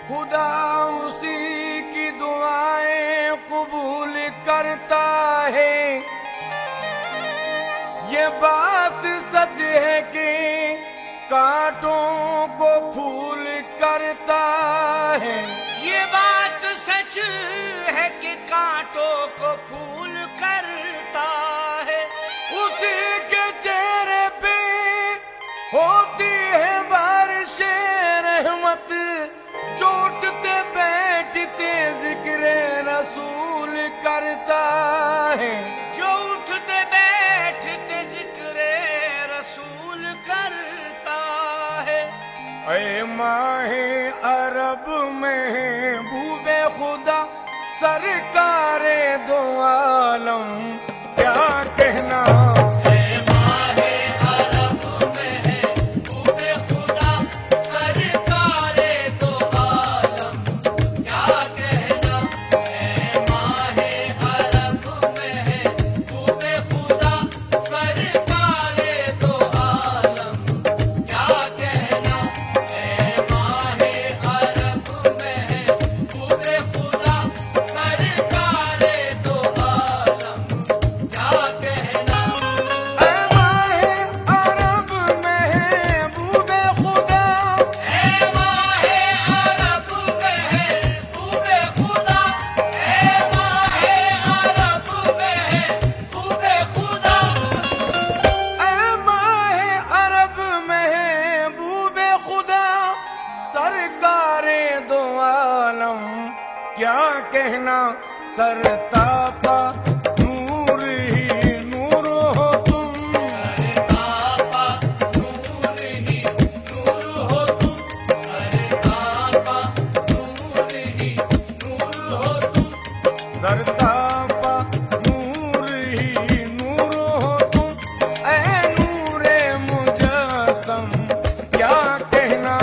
خدا اسی کی دعائیں قبول کرتا ہے، یہ بات سچ ہے کہ کانٹوں کو پھول کرتا ہے، یہ بات سچ ہے کہ کانٹوں کو پھول کرتا ہے، اسی کے چہرے پہ ہوتی ہے بارش رحمت، جو اٹھتے بیٹھتے ذکر رسول کرتا ہے، جو اٹھتے بیٹھتے ذکر رسول کرتا ہے۔ اے ماہ عرب محبوب خدا سرکار دو عالم کیا کہنا، سرکار دو عالم کیا کہنا، سرتاپا نور ہی نور ہو تم، سرتاپا نور ہی نور ہو تم، سرتاپا نور ہی نور ہو تم، سرتاپا نور ہی نور ہو تم، اے نور مجسم کیا کہنا،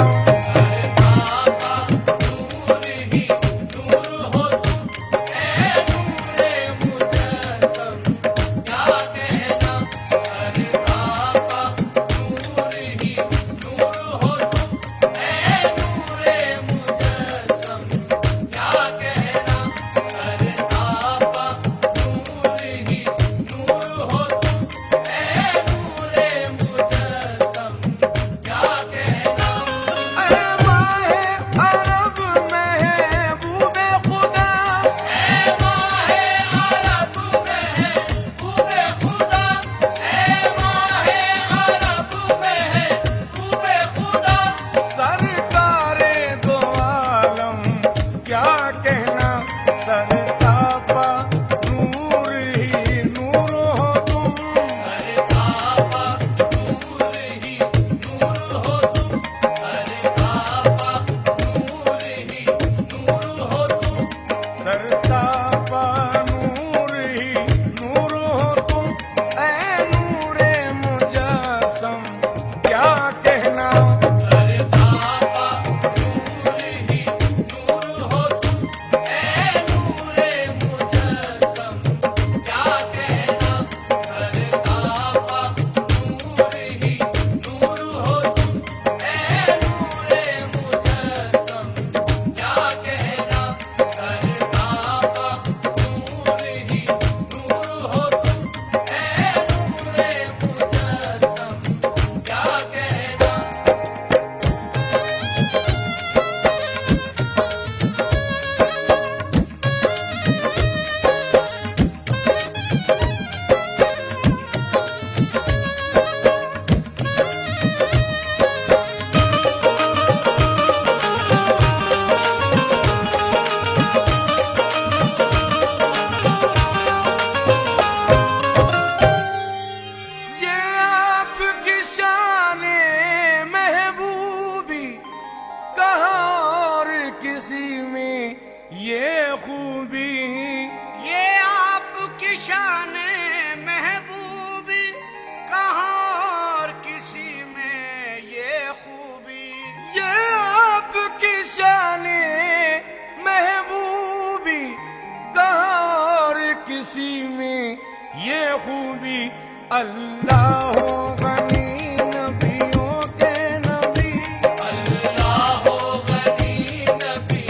یہ خوبی، یہ آپ کی شان محبوبی، کہاں اور کسی میں یہ خوبی، یہ آپ کی شان محبوبی، کہاں اور کسی میں یہ خوبی، اللہ غنی نبیوں کے نبی، اللہ غنی نبی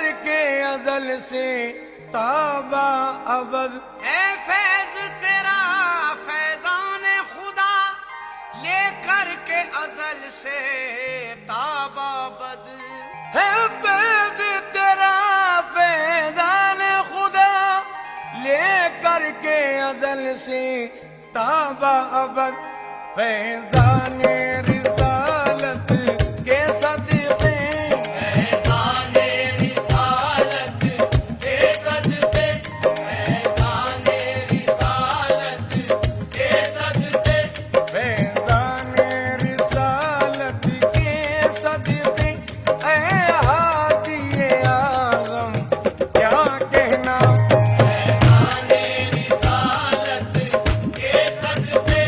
کر کے ازل سے تابا ابد اے فیض تیرا فیضان خدا لے کر کے ازل سے تابا ابد ہے فیض تیرا فیضان خدا لے کر کے ازل سے تابا ابد فیضان رسالت کے صدقے فیضان رسالت کے صدقے فیضان رسالت کے صدقے فیضان رسالت کے صدقے اے ہادی اعظم کیا کہنا فیضان رسالت کے صدقے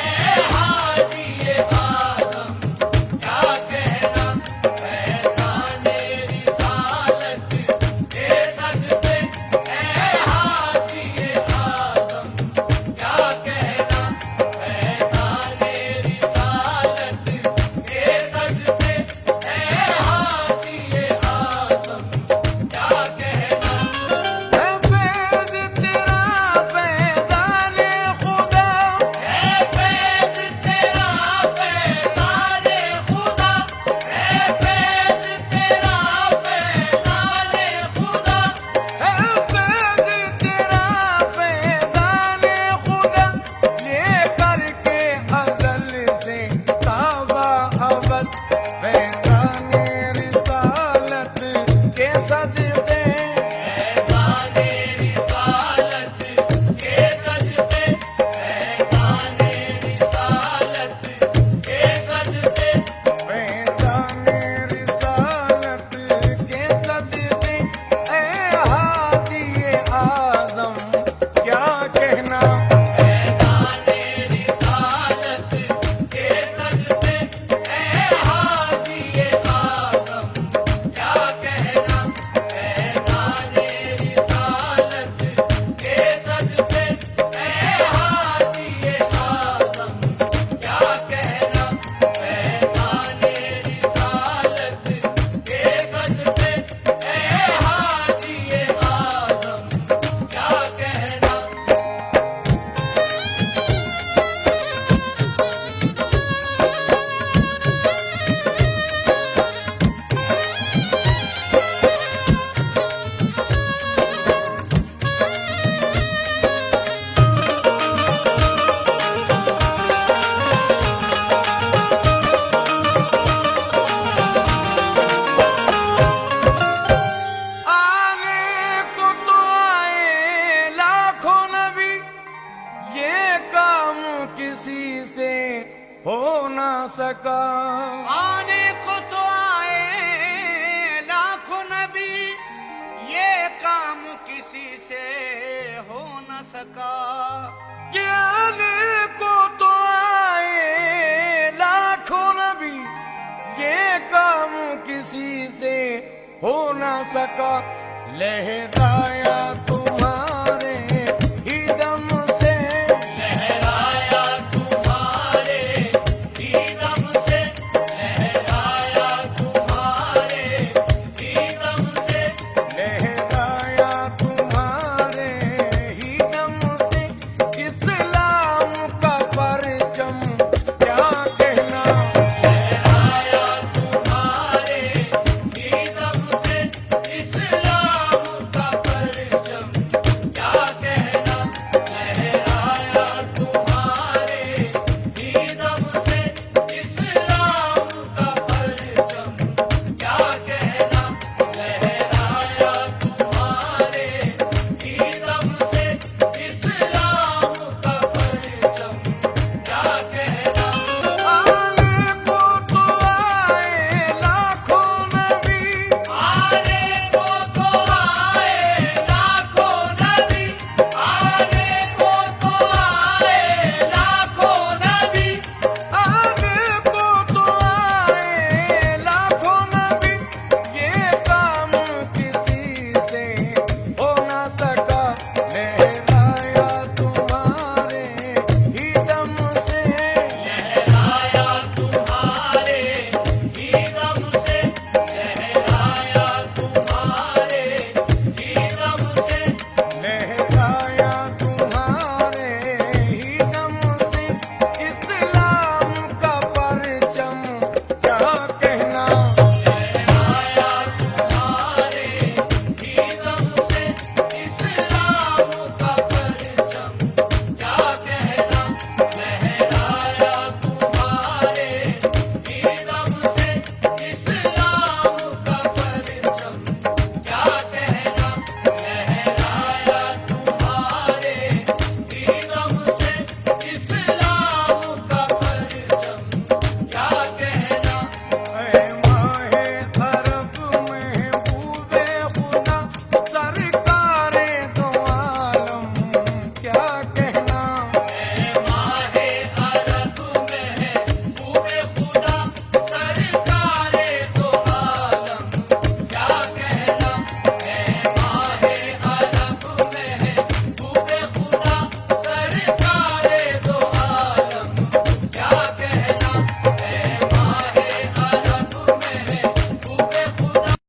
اے ہادی اعظم کیا کہنا فیضان رسالت کے صدقے اے ہادی اعظم کیا کہنا فیضان رسالت کے صدقے اے ہادی اعظم کیا کہنا ہے فیض تیرا فیضان خدا اے فیض تیرا فیضان خدا اے فیض تیرا فیضان خدا ہے فیض تیرا فیضان خدا لے کر کے ازل سے تابا ابد فیضان رسالت کے صدقے فیضان رسالت کے صدقے فیضان رسالت کے صدقے فیضان رسالت کے صدقے اے ہادی اعظم کیا کہنا فیضان رسالت کے صدقے اے ہادی اعظم کیا کہنا فیضان رسالت کے صدقے اے ہادی اعظم کیا کہنا فیضان رسالت کے صدقے اے ہادی اعظم کیا کہنا آنے کو تو آئے لاکھوں نبی یہ کام کسی سے ہو نہ سکا آنے کو تو آئے لاکھوں نبی یہ کام کسی سے ہو نہ سکا کہ آنے کو تو آئے لاکھوں نبی یہ کام کسی سے ہو نہ سکا لہرایا تو